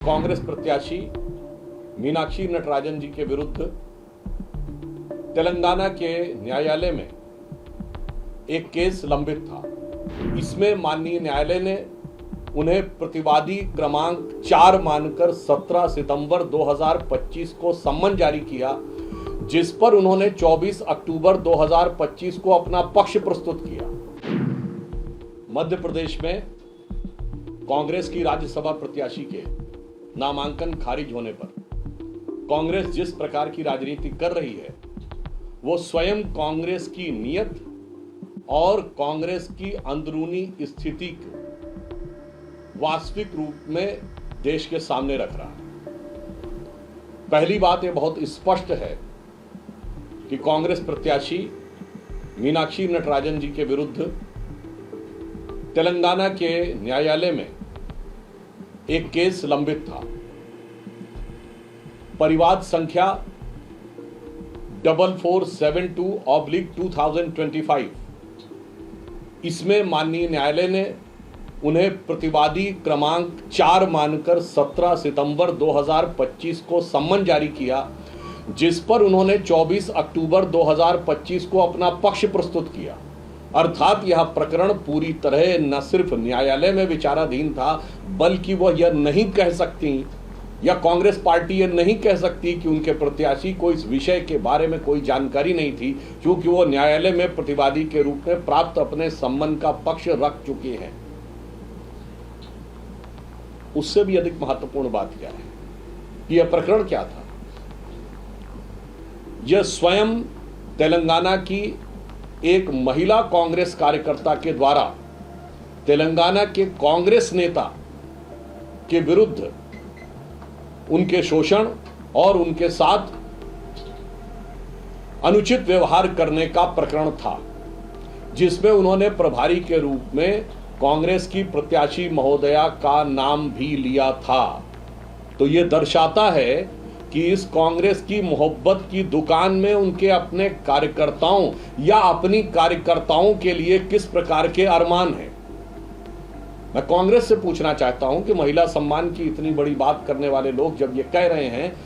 कांग्रेस प्रत्याशी मीनाक्षी नटराजन जी के विरुद्ध तेलंगाना के न्यायालय में एक केस लंबित था। इसमें माननीय न्यायालय ने उन्हें प्रतिवादी क्रमांक 4 मानकर 17 सितंबर 2025 को सम्मन जारी किया, जिस पर उन्होंने 24 अक्टूबर 2025 को अपना पक्ष प्रस्तुत किया। मध्य प्रदेश में कांग्रेस की राज्यसभा प्रत्याशी के नामांकन खारिज होने पर कांग्रेस जिस प्रकार की राजनीति कर रही है, वो स्वयं कांग्रेस की नीयत और कांग्रेस की अंदरूनी स्थिति को वास्तविक रूप में देश के सामने रख रहा है। पहली बात यह बहुत स्पष्ट है कि कांग्रेस प्रत्याशी मीनाक्षी नटराजन जी के विरुद्ध तेलंगाना के न्यायालय में एक केस लंबित था। परिवाद संख्या 4472/2025। इसमें माननीय न्यायालय ने उन्हें प्रतिवादी क्रमांक 4 मानकर 17 सितंबर 2025 को सम्मन जारी किया, जिस पर उन्होंने 24 अक्टूबर 2025 को अपना पक्ष प्रस्तुत किया। अर्थात यह प्रकरण पूरी तरह न सिर्फ न्यायालय में विचाराधीन था, बल्कि वह यह नहीं कह सकती या कांग्रेस पार्टी यह नहीं कह सकती कि उनके प्रत्याशी को इस विषय के बारे में कोई जानकारी नहीं थी, क्योंकि वो न्यायालय में प्रतिवादी के रूप में प्राप्त अपने सम्मन का पक्ष रख चुके हैं। उससे भी अधिक महत्वपूर्ण बात क्या है कि यह प्रकरण क्या था। यह स्वयं तेलंगाना की एक महिला कांग्रेस कार्यकर्ता के द्वारा तेलंगाना के कांग्रेस नेता के विरुद्ध उनके शोषण और उनके साथ अनुचित व्यवहार करने का प्रकरण था, जिसमें उन्होंने प्रभारी के रूप में कांग्रेस की प्रत्याशी महोदया का नाम भी लिया था। तो यह दर्शाता है कि इस कांग्रेस की मोहब्बत की दुकान में उनके अपने कार्यकर्ताओं या अपनी कार्यकर्ताओं के लिए किस प्रकार के अरमान हैं। मैं कांग्रेस से पूछना चाहता हूं कि महिला सम्मान की इतनी बड़ी बात करने वाले लोग जब ये कह रहे हैं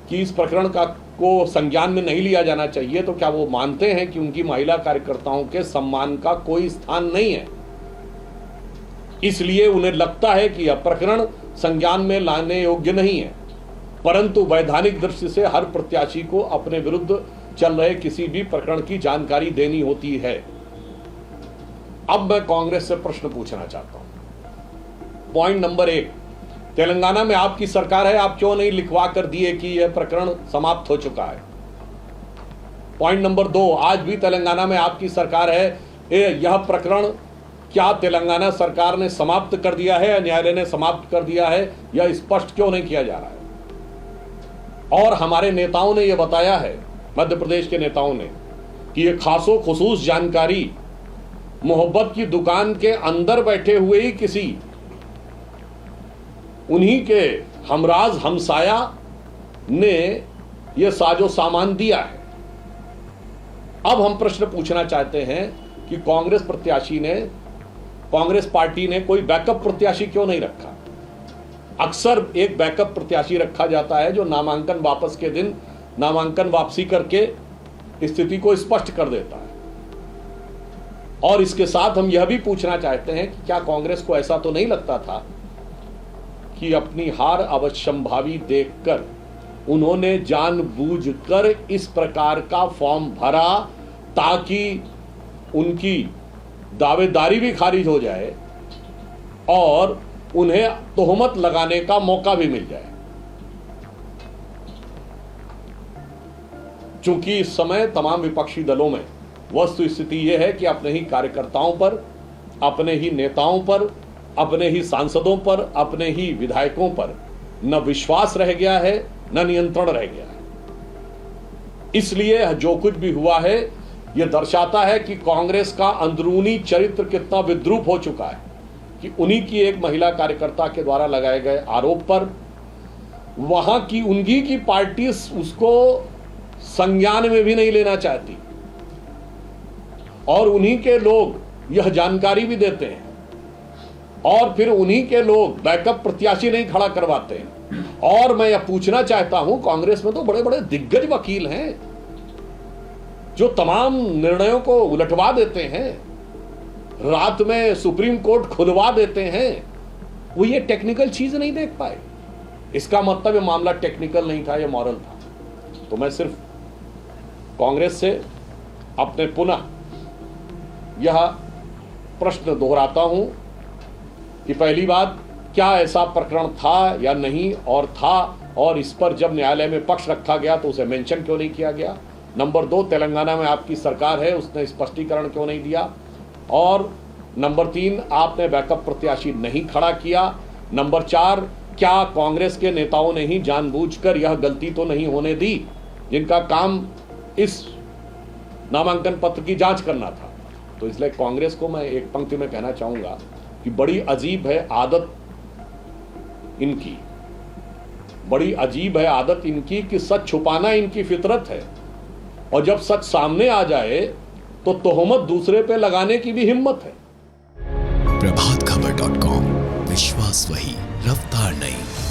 कि इस प्रकरण को संज्ञान में नहीं लिया जाना चाहिए, तो क्या वो मानते हैं कि उनकी महिला कार्यकर्ताओं के सम्मान का कोई स्थान नहीं है, इसलिए उन्हें लगता है कि यह प्रकरण संज्ञान में लाने योग्य नहीं है। परंतु वैधानिक दृष्टि से हर प्रत्याशी को अपने विरुद्ध चल रहे किसी भी प्रकरण की जानकारी देनी होती है। अब मैं कांग्रेस से प्रश्न पूछना चाहता हूं। पॉइंट नंबर 1, तेलंगाना में आपकी सरकार है, आप क्यों नहीं लिखवा कर दिए कि यह प्रकरण समाप्त हो चुका है। पॉइंट नंबर 2, आज भी तेलंगाना में आपकी सरकार है, यह प्रकरण क्या तेलंगाना सरकार ने समाप्त कर दिया है या न्यायालय ने समाप्त कर दिया है, यह स्पष्ट क्यों नहीं किया जा रहा है। और हमारे नेताओं ने यह बताया है, मध्य प्रदेश के नेताओं ने, कि यह खासो खुसूस जानकारी मोहब्बत की दुकान के अंदर बैठे हुए ही किसी उन्हीं के हमराज हमसाया ने यह साजो सामान दिया है। अब हम प्रश्न पूछना चाहते हैं कि कांग्रेस पार्टी ने कोई बैकअप प्रत्याशी क्यों नहीं रखा। अक्सर एक बैकअप प्रत्याशी रखा जाता है जो नामांकन वापस के दिन नामांकन वापसी करके स्थिति को स्पष्ट कर देता है। और इसके साथ हम यह भी पूछना चाहते हैं कि क्या कांग्रेस को ऐसा तो नहीं लगता था कि अपनी हार अवश्यंभावी देखकर उन्होंने जानबूझकर इस प्रकार का फॉर्म भरा ताकि उनकी दावेदारी भी खारिज हो जाए और उन्हें तोहमत लगाने का मौका भी मिल जाए। चूंकि इस समय तमाम विपक्षी दलों में वस्तु स्थिति यह है कि अपने ही कार्यकर्ताओं पर, अपने ही नेताओं पर, अपने ही सांसदों पर, अपने ही विधायकों पर न विश्वास रह गया है, न नियंत्रण रह गया है। इसलिए जो कुछ भी हुआ है यह दर्शाता है कि कांग्रेस का अंदरूनी चरित्र कितना विद्रूप हो चुका है कि उन्हीं की एक महिला कार्यकर्ता के द्वारा लगाए गए आरोप पर वहां की उनकी की पार्टी उसको संज्ञान में भी नहीं लेना चाहती और उन्हीं के लोग यह जानकारी भी देते हैं और फिर उन्हीं के लोग बैकअप प्रत्याशी नहीं खड़ा करवाते हैं। और मैं यह पूछना चाहता हूं, कांग्रेस में तो बड़े बड़े दिग्गज वकील हैं जो तमाम निर्णयों को उलटवा देते हैं, रात में सुप्रीम कोर्ट खुलवा देते हैं, वो ये टेक्निकल चीज नहीं देख पाए। इसका मतलब ये मामला टेक्निकल नहीं था, ये मॉरल था। तो मैं सिर्फ कांग्रेस से अपने पुनः यह प्रश्न दोहराता हूं कि पहली बात, क्या ऐसा प्रकरण था या नहीं, और था, और इस पर जब न्यायालय में पक्ष रखा गया तो उसे मेंशन क्यों नहीं किया गया। नंबर 2, तेलंगाना में आपकी सरकार है, उसने स्पष्टीकरण क्यों नहीं दिया। और नंबर 3, आपने बैकअप प्रत्याशी नहीं खड़ा किया। नंबर 4, क्या कांग्रेस के नेताओं ने ही जानबूझकर यह गलती तो नहीं होने दी जिनका काम इस नामांकन पत्र की जांच करना था। तो इसलिए कांग्रेस को मैं एक पंक्ति में कहना चाहूंगा कि बड़ी अजीब है आदत इनकी, बड़ी अजीब है आदत इनकी कि सच छुपाना इनकी फितरत है, और जब सच सामने आ जाए तो तोहमत दूसरे पे लगाने की भी हिम्मत है। प्रभातखबर.com, विश्वास वही, रफ्तार नहीं।